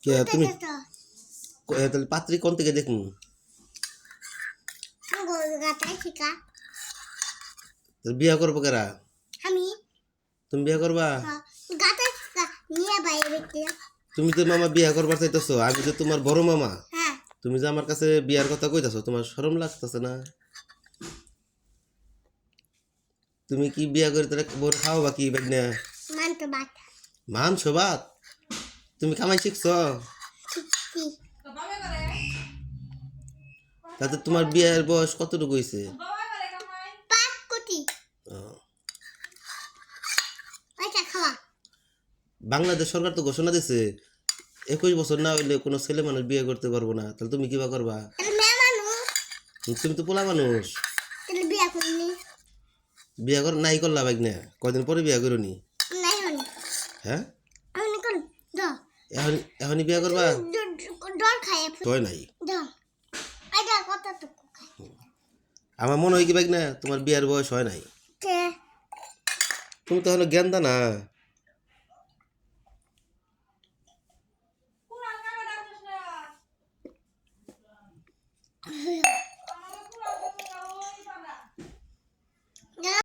কে তুমি তাহলে পাত্রী কোন থেকে দেখুন? বিয়া করবো কারা? তুমি বিয়া করবা? তুমি তো মামা বিয়া করবার চাইতেছো, আমি তো তোমার বড় মামা। তুমি যে আমার কাছে বিয়ার কথা কইতাছো, তোমার শরম লাগতেছে না? তুমি কি বিয়া করে তাহলে বোর খাও বাকি না? মাংস ভাত? তুমি কামাই শিখছো? তাতে তোমার বিয়ের বয়স কতটুকু হয়েছে? বাংলাদেশ সরকার তো ঘোষণা দিছে 21 বছর না হইলে কোনো ছেলে মানুষ বিয়ে করতে পারবো না। তাহলে তুমি কিবা করবা? তুমি তো পোলা মানুষ, বিয়া কর নাই করলা বাইক না, কয়দিন পরে বিয়া করো নি? হ্যাঁ, এখনই বিয়া করবা? হয় নাই, আমার মনে হয় কি বাইক না তোমার বিয়ার বয়স হয় নাই। তুমি তো হলো জ্ঞান দা না।